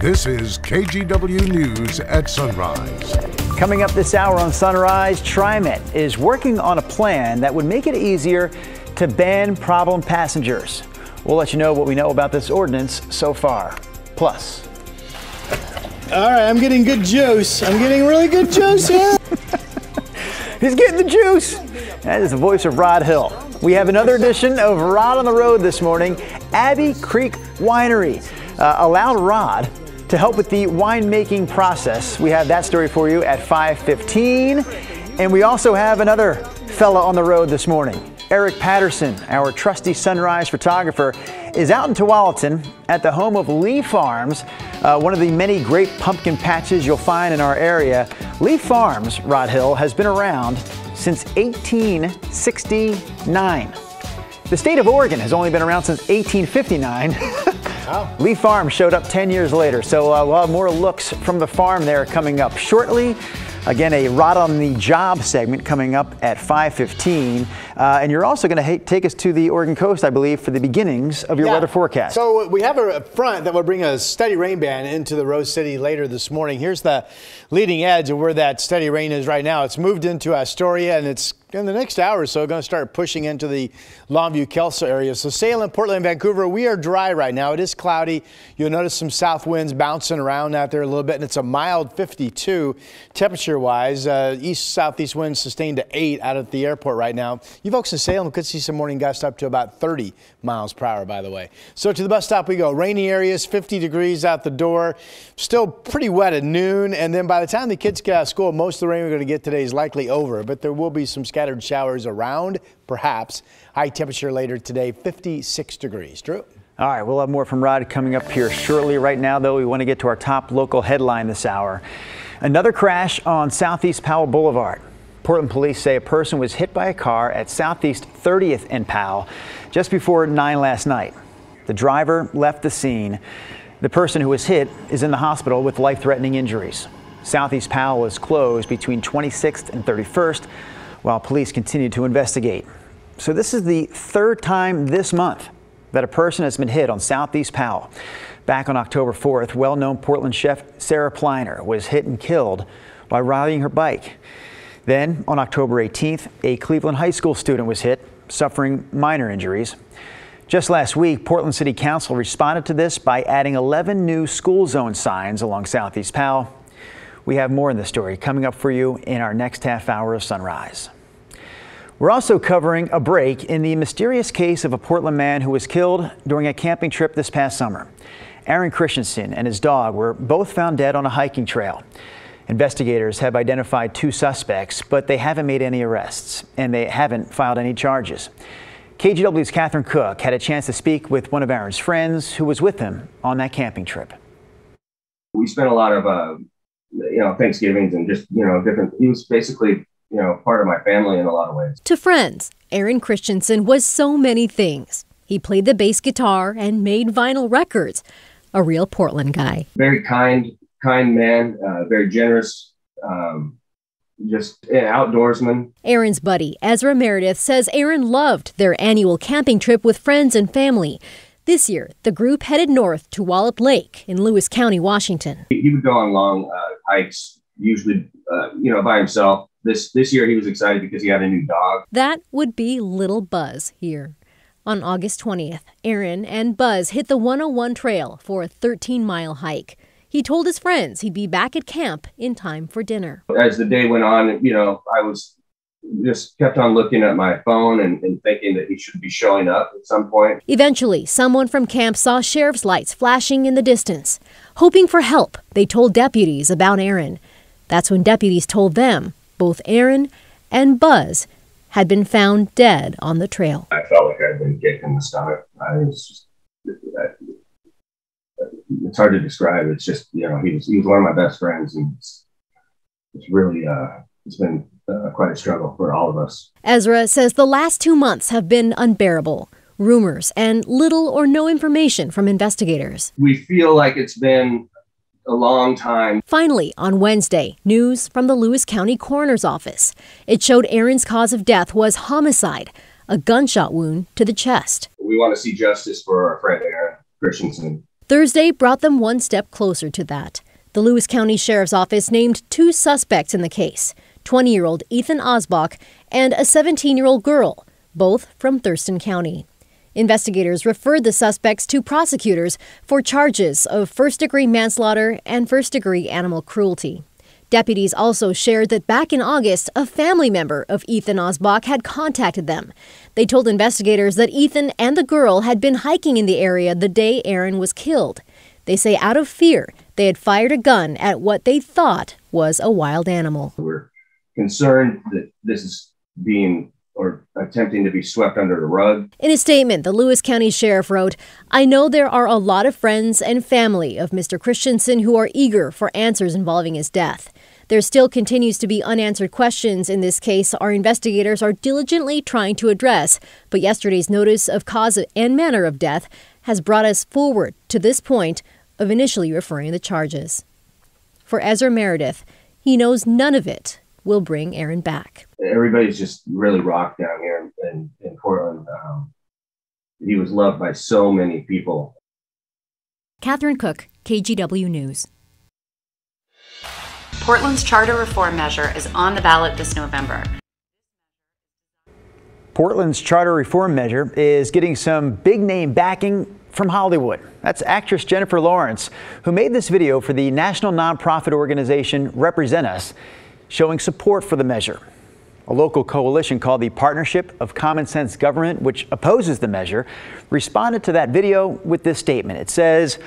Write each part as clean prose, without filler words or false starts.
This is KGW News at Sunrise. Coming up this hour on Sunrise, TriMet is working on a plan that would make it easier to ban problem passengers. We'll let you know what we know about this ordinance so far. Plus. All right, I'm getting good juice. I'm getting really good juice here. He's getting the juice. That is the voice of Rod Hill. We have another edition of Rod on the Road this morning. Abbey Creek Winery allowed Rod to help with the winemaking process. We have that story for you at 5:15. And we also have another fella on the road this morning. Eric Patterson, our trusty Sunrise photographer, is out in Tualatin at the home of Lee Farms, one of the many great pumpkin patches you'll find in our area. Lee Farms, Rod Hill, has been around since 1869. The state of Oregon has only been around since 1859. Wow. Lee Farms showed up 10 years later, so we'll have more looks from the farm there coming up shortly. Again, a Rod on the Job segment coming up at 5:15. And you're also going to take us to the Oregon coast, I believe, for the beginnings of your weather forecast. So we have a front that will bring a steady rain band into the Rose City later this morning. Here's the leading edge of where that steady rain is right now. It's moved into Astoria, and it's in the next hour or so going to start pushing into the Longview, Kelso area. So Salem, Portland, Vancouver, we are dry right now. It is cloudy. You'll notice some south winds bouncing around out there a little bit, and it's a mild 52 temperature-wise. East-southeast winds sustained to 8 out at the airport right now. You folks in Salem could see some morning gusts up to about 30 miles per hour, by the way. So to the bus stop we go. Rainy areas, 50 degrees out the door. Still pretty wet at noon, and then by the time the kids get out of school, most of the rain we're going to get today is likely over, but there will be some scattered showers around, perhaps. High temperature later today, 56 degrees. Drew? All right, we'll have more from Rod coming up here shortly. Right now, though, we want to get to our top local headline this hour. Another crash on Southeast Powell Boulevard. Portland police say a person was hit by a car at Southeast 30th and Powell just before 9 last night. The driver left the scene. The person who was hit is in the hospital with life-threatening injuries. Southeast Powell is closed between 26th and 31st while police continue to investigate. So this is the third time this month that a person has been hit on Southeast Powell. Back on October 4th, well-known Portland chef Sarah Pliner was hit and killed while riding her bike. Then on October 18th, a Cleveland high school student was hit, suffering minor injuries. Just last week, Portland City Council responded to this by adding 11 new school zone signs along Southeast Powell. We have more in this story coming up for you in our next half hour of Sunrise. We're also covering a break in the mysterious case of a Portland man who was killed during a camping trip this past summer. Aaron Christensen and his dog were both found dead on a hiking trail. Investigators have identified 2 suspects, but they haven't made any arrests, and they haven't filed any charges. KGW's Catherine Cook had a chance to speak with one of Aaron's friends who was with him on that camping trip. We spent a lot of, Thanksgivings and just, different, he was basically, part of my family in a lot of ways. To friends, Aaron Christensen was so many things. He played the bass guitar and made vinyl records. A real Portland guy. Very kind man, very generous, just an outdoorsman. Aaron's buddy, Ezra Meredith, says Aaron loved their annual camping trip with friends and family. This year, the group headed north to Wallop Lake in Lewis County, Washington. He would go on long hikes, usually, by himself. This year he was excited because he had a new dog. That would be little Buzz here. On August 20th, Aaron and Buzz hit the 101 trail for a 13-mile hike. He told his friends he'd be back at camp in time for dinner. As the day went on, I was just kept on looking at my phone and thinking that he should be showing up at some point. Eventually, someone from camp saw sheriff's lights flashing in the distance. Hoping for help, they told deputies about Aaron. That's when deputies told them both Aaron and Buzz had been found dead on the trail. I felt like I'd been kicked in the stomach. It's hard to describe. It's just, he was one of my best friends, and it's really, it's been quite a struggle for all of us. Ezra says the last 2 months have been unbearable. Rumors and little or no information from investigators. We feel like it's been a long time. Finally, on Wednesday, news from the Lewis County Coroner's Office. It showed Aaron's cause of death was homicide, a gunshot wound to the chest. We want to see justice for our friend Aaron Christensen. Thursday brought them one step closer to that. The Lewis County Sheriff's Office named 2 suspects in the case, 20-year-old Ethan Osbach and a 17-year-old girl, both from Thurston County. Investigators referred the suspects to prosecutors for charges of first-degree manslaughter and first-degree animal cruelty. Deputies also shared that back in August, a family member of Ethan Osbach had contacted them. They told investigators that Ethan and the girl had been hiking in the area the day Aaron was killed. They say out of fear, they had fired a gun at what they thought was a wild animal. We're concerned that this is being or attempting to be swept under the rug. In a statement, the Lewis County Sheriff wrote, "I know there are a lot of friends and family of Mr. Christensen who are eager for answers involving his death. There still continues to be unanswered questions in this case our investigators are diligently trying to address, but yesterday's notice of cause and manner of death has brought us forward to this point of initially referring the charges." For Ezra Meredith, he knows none of it will bring Aaron back. Everybody's just really rocked down here in Portland. He was loved by so many people. Catherine Cook, KGW News. Portland's charter reform measure is on the ballot this November. Portland's charter reform measure is getting some big-name backing from Hollywood. That's actress Jennifer Lawrence, who made this video for the national nonprofit organization Represent Us, showing support for the measure. A local coalition called the Partnership of Common Sense Government, which opposes the measure, responded to that video with this statement. It says,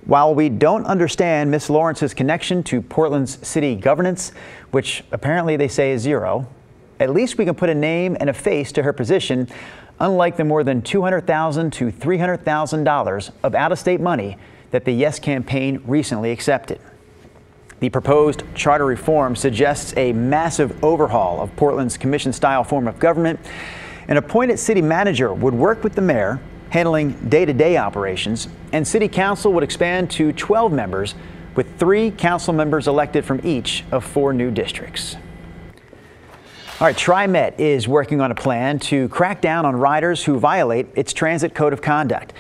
"While we don't understand Miss Lawrence's connection to Portland's city governance, which apparently they say is zero, at least we can put a name and a face to her position, unlike the more than $200,000 to $300,000 of out-of-state money that the Yes campaign recently accepted." The proposed charter reform suggests a massive overhaul of Portland's commission-style form of government. An appointed city manager would work with the mayor, handling day-to-day operations, and city council would expand to 12 members, with 3 council members elected from each of 4 new districts. All right, TriMet is working on a plan to crack down on riders who violate its transit code of conduct.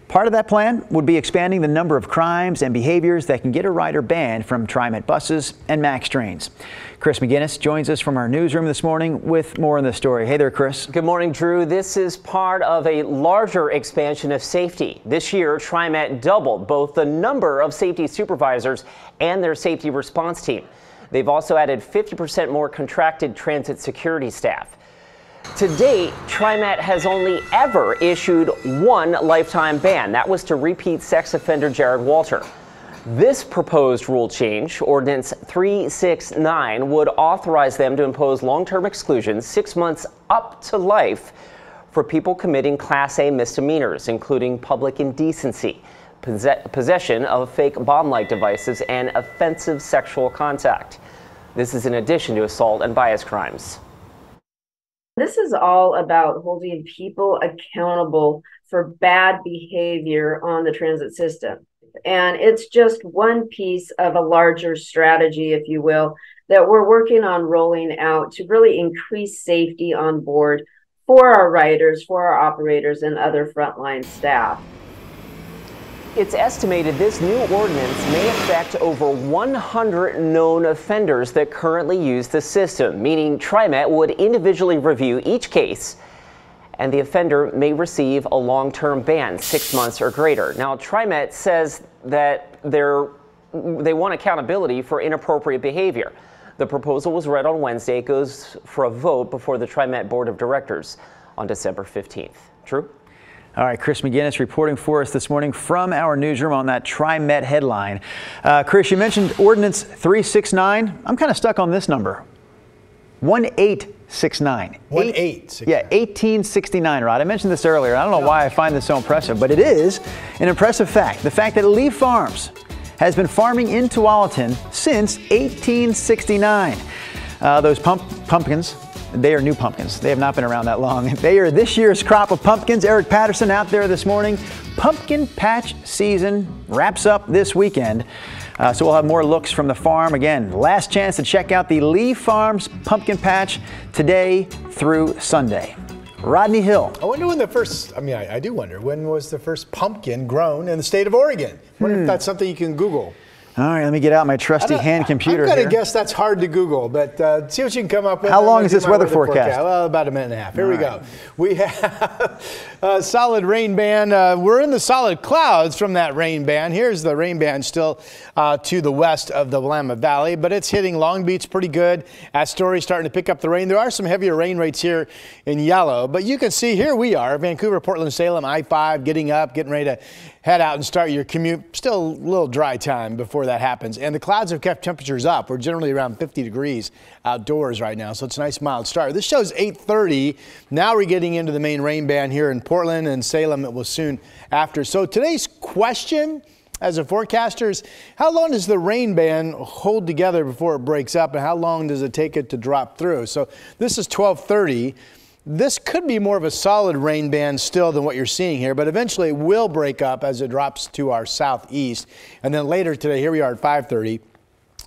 Part of that plan would be expanding the number of crimes and behaviors that can get a rider banned from TriMet buses and MAX trains. Chris McGinnis joins us from our newsroom this morning with more on this story. Hey there, Chris. Good morning, Drew. This is part of a larger expansion of safety. This year, TriMet doubled both the number of safety supervisors and their safety response team. They've also added 50% more contracted transit security staff. To date, TriMet has only ever issued 1 lifetime ban. That was to repeat sex offender Jared Walter. This proposed rule change, Ordinance 369, would authorize them to impose long-term exclusions 6 months up to life for people committing Class A misdemeanors, including public indecency, possession of fake bomb-like devices, and offensive sexual contact. This is in addition to assault and bias crimes. This is all about holding people accountable for bad behavior on the transit system. And it's just one piece of a larger strategy, if you will, that we're working on rolling out to really increase safety on board for our riders, for our operators, and other frontline staff. It's estimated this new ordinance may affect over 100 known offenders that currently use the system, meaning TriMet would individually review each case, and the offender may receive a long-term ban, 6 months or greater. Now, TriMet says that they want accountability for inappropriate behavior. The proposal was read on Wednesday. It goes for a vote before the TriMet Board of Directors on December 15th. Drew? All right, Chris McGinnis reporting for us this morning from our newsroom on that TriMet headline. Chris, you mentioned Ordinance 369. I'm kind of stuck on this number. 1869. 1869. Yeah, 1869, Rod. I mentioned this earlier. I don't know why I find this so impressive, but it is an impressive fact. The fact that Lee Farms has been farming in Tualatin since 1869. Those pumpkins, they are new pumpkins. They have not been around that long. They are this year's crop of pumpkins. Eric Patterson out there this morning. Pumpkin patch season wraps up this weekend. So we'll have more looks from the farm. Again, last chance to check out the Lee Farms Pumpkin Patch today through Sunday. Rodney Hill. I wonder when the first, I do wonder, when was the first pumpkin grown in the state of Oregon? Wonder if that's something you can Google. All right, let me get out my trusty hand computer I'm going here. to guess that's hard to Google, but see what you can come up with. How long is this weather forecast? Well, about a minute and a half. Here we go. We have a solid rain band. We're in the solid clouds from that rain band. Here's the rain band still to the west of the Willamette Valley, but it's hitting Long Beach pretty good. Astoria starting to pick up the rain. There are some heavier rain rates here in yellow, but you can see here we are, Vancouver, Portland, Salem, I-5, getting ready to head out and start your commute. Still a little dry time before that happens. And the clouds have kept temperatures up. We're generally around 50 degrees outdoors right now, so it's a nice mild start. This shows 8:30. Now we're getting into the main rain band here in Portland and Salem. It will soon after. So today's question as a forecaster is, how long does the rain band hold together before it breaks up, and how long does it take it to drop through? So this is 12:30. This could be more of a solid rain band still than what you're seeing here, but eventually it will break up as it drops to our southeast. And then later today, here we are at 5:30,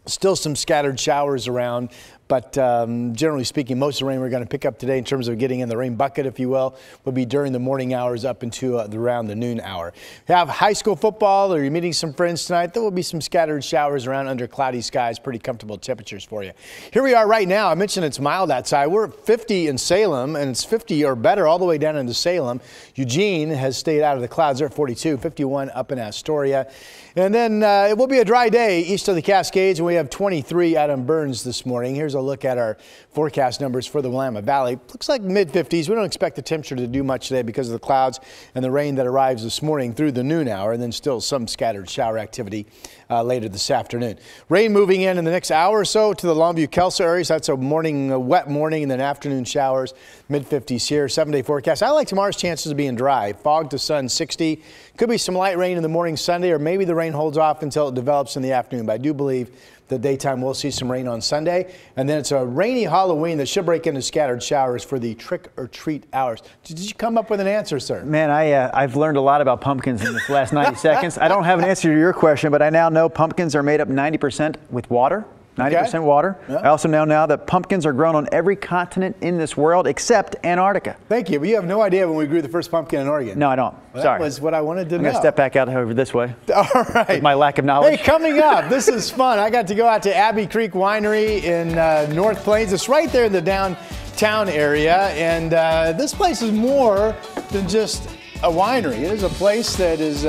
still some scattered showers around. But generally speaking, most of the rain we're going to pick up today in terms of getting in the rain bucket, if you will be during the morning hours up into around the noon hour. You have high school football, or you're meeting some friends tonight, there will be some scattered showers around under cloudy skies, pretty comfortable temperatures for you. Here we are right now. I mentioned it's mild outside. We're at 50 in Salem, and it's 50 or better all the way down into Salem. Eugene has stayed out of the clouds. They're at 42, 51 up in Astoria. And then it will be a dry day east of the Cascades, and we have 23 out in Burns this morning. Here's a look at our forecast numbers for the Willamette Valley. Looks like mid-50s. We don't expect the temperature to do much today because of the clouds and the rain that arrives this morning through the noon hour, and then still some scattered shower activity later this afternoon. Rain moving in the next hour or so to the Longview-Kelso areas. That's a morning, a wet morning, and then afternoon showers, mid-50s here. 7-day forecast. I like tomorrow's chances of being dry. Fog to sun, 60. Could be some light rain in the morning Sunday, or maybe the rain holds off until it develops in the afternoon. But I do believe the daytime we'll see some rain on Sunday. And then it's a rainy Halloween that should break into scattered showers for the trick-or-treat hours. Did you come up with an answer, sir? Man, I've learned a lot about pumpkins in this last 90 seconds. I don't have an answer to your question, but I now know pumpkins are made up 90% with water. 90% water. Yeah. I also know now that pumpkins are grown on every continent in this world except Antarctica. Thank you. But you have no idea when we grew the first pumpkin in Oregon. No, I don't. Well, sorry. That was what I wanted to know. I'm going to step back out over this way. All right. With my lack of knowledge. Hey, coming up, this is fun. I got to go out to Abbey Creek Winery in North Plains. It's right there in the downtown area. And this place is more than just a winery. It is a place that is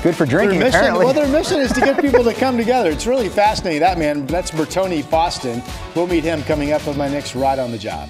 good for drinking, apparently. Well, their mission is to get people to come together. It's really fascinating. That's Bertoni Boston. We'll meet him coming up with my next Ride on the Job.